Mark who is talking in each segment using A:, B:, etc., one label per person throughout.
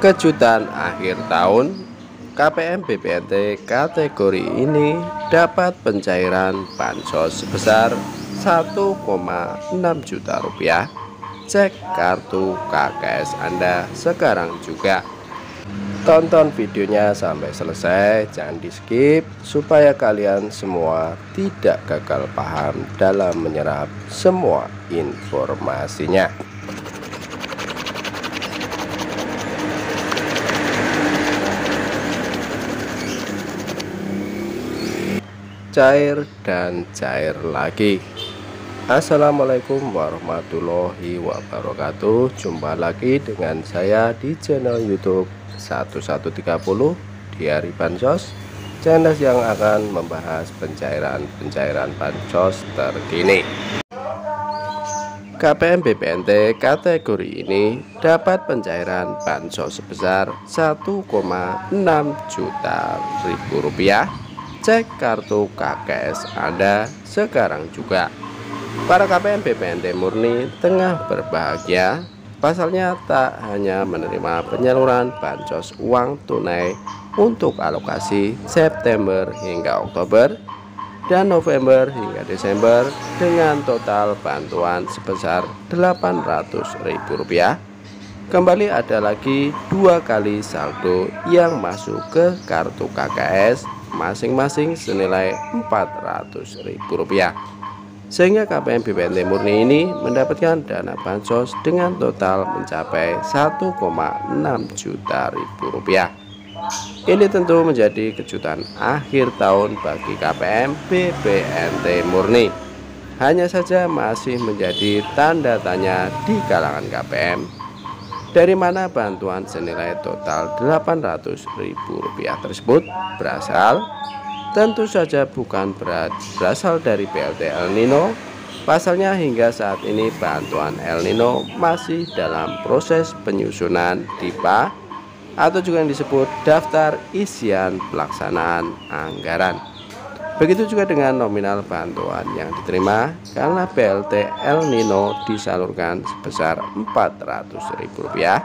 A: Kejutan akhir tahun, KPM BPNT kategori ini dapat pencairan bansos sebesar 1,6 juta rupiah. Cek kartu KKS Anda sekarang juga. Tonton videonya sampai selesai, jangan di skip supaya kalian semua tidak gagal paham dalam menyerap semua informasinya. Cair dan cair lagi. Assalamualaikum warahmatullahi wabarakatuh. Jumpa lagi dengan saya di channel YouTube 1130 Diari Bansos, channel yang akan membahas pencairan bansos terkini. KPM BPNT kategori ini dapat pencairan bansos sebesar 1,6 juta rupiah. Cek kartu KKS Anda sekarang juga. Para KPM BPNT murni tengah berbahagia. Pasalnya tak hanya menerima penyaluran bansos uang tunai untuk alokasi September hingga Oktober dan November hingga Desember dengan total bantuan sebesar Rp800.000. Kembali ada lagi 2 kali saldo yang masuk ke kartu KKS masing-masing senilai Rp400.000, sehingga KPM BPNT murni ini mendapatkan dana bansos dengan total mencapai 1,6 juta rupiah. Ini tentu menjadi kejutan akhir tahun bagi KPM BPNT murni. Hanya saja masih menjadi tanda tanya di kalangan KPM, dari mana bantuan senilai total Rp800.000 tersebut berasal? Tentu saja bukan berasal dari BLT El Nino. Pasalnya hingga saat ini bantuan El Nino masih dalam proses penyusunan DIPA atau juga yang disebut daftar isian pelaksanaan anggaran. Begitu juga dengan nominal bantuan yang diterima, karena BLT El Nino disalurkan sebesar Rp400.000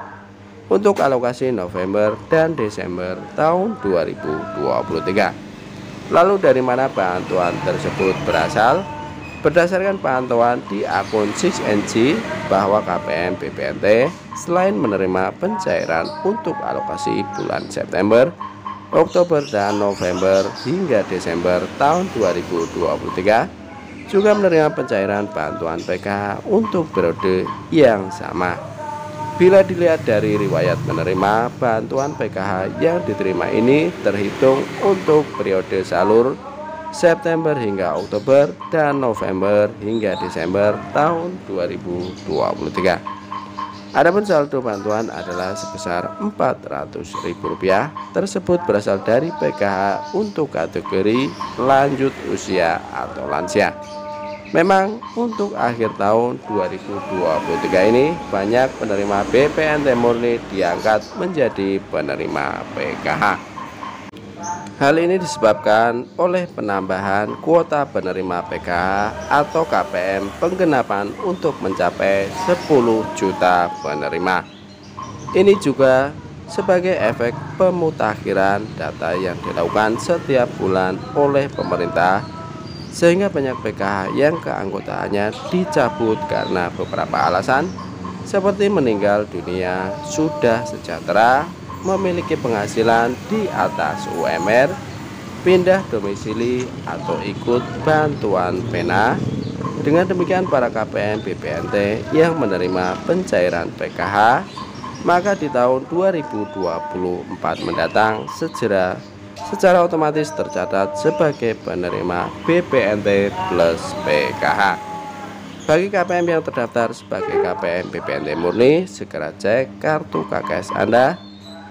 A: untuk alokasi November dan Desember tahun 2023. Lalu dari mana bantuan tersebut berasal? Berdasarkan pantauan di akun 6NG bahwa KPM BPNT selain menerima pencairan untuk alokasi bulan September, Oktober dan November hingga Desember tahun 2023 juga menerima pencairan bantuan PKH untuk periode yang sama. Bila dilihat dari riwayat menerima bantuan PKH yang diterima ini terhitung untuk periode salur September hingga Oktober dan November hingga Desember tahun 2023. Adapun saldo bantuan adalah sebesar Rp400.000 tersebut berasal dari PKH untuk kategori lanjut usia atau lansia. Memang untuk akhir tahun 2023 ini banyak penerima BPNT murni diangkat menjadi penerima PKH. Hal ini disebabkan oleh penambahan kuota penerima PKH atau KPM penggenapan untuk mencapai 10 juta penerima. Ini juga sebagai efek pemutakhiran data yang dilakukan setiap bulan oleh pemerintah, sehingga banyak PKH yang keanggotaannya dicabut karena beberapa alasan seperti meninggal dunia, sudah sejahtera, memiliki penghasilan di atas UMR, pindah domisili atau ikut bantuan pena. Dengan demikian para KPM BPNT yang menerima pencairan PKH maka di tahun 2024 mendatang secara otomatis tercatat sebagai penerima BPNT plus PKH. Bagi KPM yang terdaftar sebagai KPM BPNT murni, segera cek kartu KKS Anda,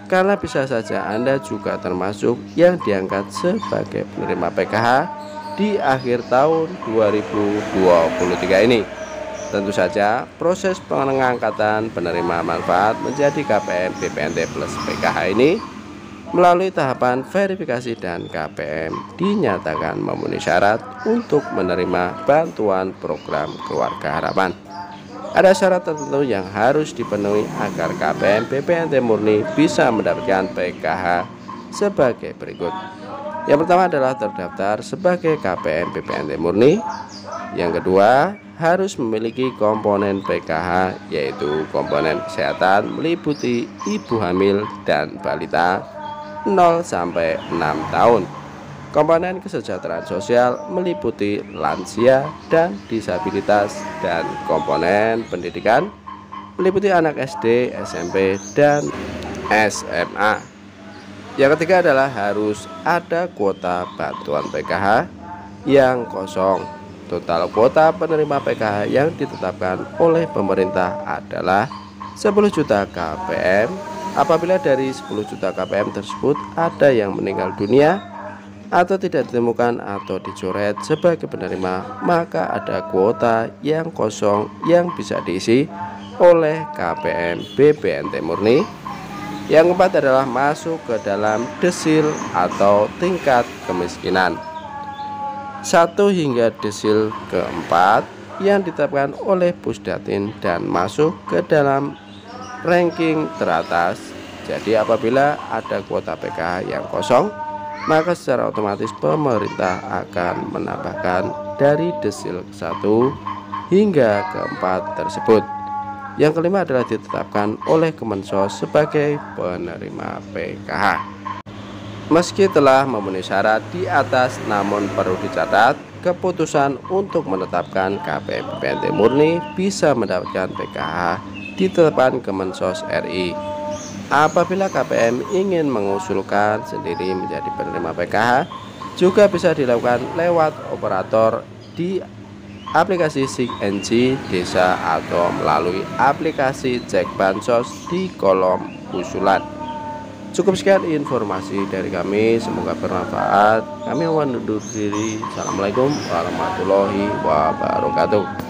A: karena bisa saja Anda juga termasuk yang diangkat sebagai penerima PKH di akhir tahun 2023 ini. Tentu saja proses pengangkatan penerima manfaat menjadi KPM BPNT plus PKH ini melalui tahapan verifikasi dan KPM dinyatakan memenuhi syarat untuk menerima bantuan program Keluarga Harapan. Ada syarat tertentu yang harus dipenuhi agar KPM BPNT murni bisa mendapatkan PKH sebagai berikut. Yang pertama adalah terdaftar sebagai KPM BPNT murni. Yang kedua, harus memiliki komponen PKH yaitu komponen kesehatan meliputi ibu hamil dan balita 0 sampai 6 tahun. Komponen kesejahteraan sosial meliputi lansia dan disabilitas, dan komponen pendidikan meliputi anak SD, SMP, dan SMA. Yang ketiga adalah harus ada kuota bantuan PKH yang kosong. Total kuota penerima PKH yang ditetapkan oleh pemerintah adalah 10 juta KPM. Apabila dari 10 juta KPM tersebut ada yang meninggal dunia atau tidak ditemukan atau dicoret sebagai penerima, maka ada kuota yang kosong yang bisa diisi oleh KPM BPNT murni. Yang keempat adalah masuk ke dalam desil atau tingkat kemiskinan 1 hingga desil keempat yang ditetapkan oleh Pusdatin dan masuk ke dalam ranking teratas. Jadi apabila ada kuota PKH yang kosong, maka secara otomatis pemerintah akan menambahkan dari desil 1 hingga ke-4 tersebut. Yang kelima adalah ditetapkan oleh Kemensos sebagai penerima PKH. Meski telah memenuhi syarat di atas, namun perlu dicatat, keputusan untuk menetapkan KPM BPNT murni bisa mendapatkan PKH ditetapkan Kemensos RI. Apabila KPM ingin mengusulkan sendiri menjadi penerima PKH, juga bisa dilakukan lewat operator di aplikasi SIG-NG Desa atau melalui aplikasi Cek Bansos di kolom usulan. Cukup sekian informasi dari kami, semoga bermanfaat. Kami undur diri. Assalamualaikum warahmatullahi wabarakatuh.